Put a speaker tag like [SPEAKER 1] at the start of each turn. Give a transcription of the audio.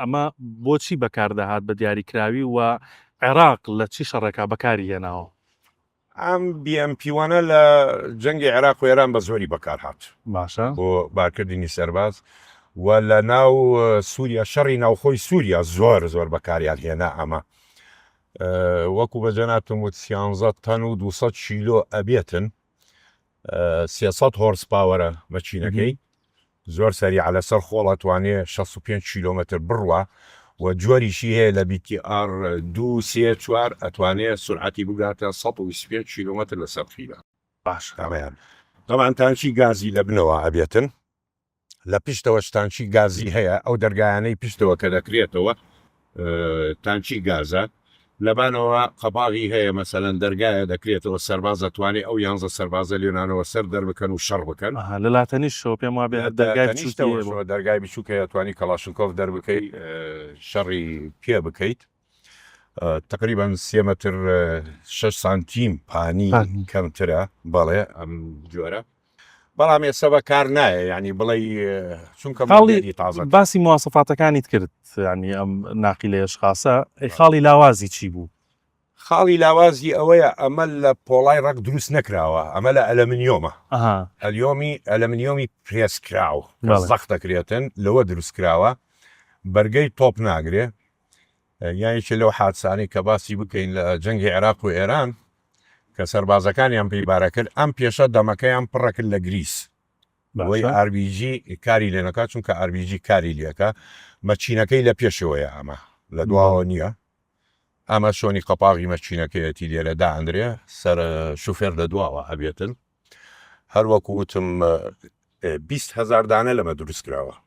[SPEAKER 1] ئەمە بۆچی بەکاردەهات بە دیاریکراوی و عێراق لە چی شەڕێکا بەکاری هێناوە؟
[SPEAKER 2] ئەم BMP1 لە جەنگی عێراق و ئێران بە زۆری بەکارهات
[SPEAKER 1] باشە
[SPEAKER 2] بۆ بارکردنی سەرباز و لە ناو سووریا شەڕی ناوخۆی سووریا زۆر بەکاریان هێنا ئەمە وەکو بەجەناتم وت 13 تەن و 200 کیلۆ ئەبێتن 300 هۆرس پاوەرە مەچینەکەی زۆر سەریع لەسەر خۆڵ ئەتوانێت 65 کیلۆمتر بڕوە و جۆریشی هەیە لە BTR 234 ئەتوانێت سرعەتی بگاتە 125 کیلۆمتر لەسەر خیلە
[SPEAKER 1] باش
[SPEAKER 2] ئەمەیان دەمان تانکی گازی لە بنەوە ئەبێتن لە پشتەوە تانکی گازی هەیە ئەو دەرگایانەی پشتەوە کە دەکرێتەوە تانکی گازە لەبانەوە قەباغی هەیە مەسەلەن دەرگایە دەکرێتەوە سەرباز دەتوانێت ئەو 11 سەربازە لێنانەوە سەر دەربکەن و شەڕ بکەن
[SPEAKER 1] لە لاتەنیشەوە پێم وا بێ
[SPEAKER 2] دەرگای بچووکە توانی کەلاشنکۆف دەربکەی شەڕی پێ بکەیت تقریبا 3 متر 6 سانتیم پانی کەمترە بەڵێ ئەم جۆرە بەڵام ێستا بەکار نایە ینی بڵێ چونکە تازە
[SPEAKER 1] باسی مواسەفاتەکانیت کرد ینی ئەم ناقیلەیەش خاسە خاڵی لاوازی چی بوو؟
[SPEAKER 2] خاڵی لاوازی ئەوەیە ئەمە لە پۆڵای ڕەک دروست نەکراوە ئەمە لە ئەلەمنیۆمە ئەلەمنیۆمی پرێسکراو زەخ دەکرێتن لەوە دروستکراوە بەرگەی تۆپ ناگرێ یانیکی لەو حادسانی کە باسی بکەین لە جەنگی عێراق و ئێران کە سەربازەکانیان پێیبارە کرد ئەم پێشە دەمەکەیان پڕەکرد لە گریس بۆی RPG کاری لێنەکە چونکە RPG کاری لێکە مەچینەکەی لە پێشەوەیە ئەمە لە دواوە نییە ئەمە شۆنی قەپاغی مەچینەکەیەتی لێرە دائەندرێ سەر شوفێر لە دواوە هەبێتن هەروەکو وتم 20,000 دانە لەمە دروستکراوە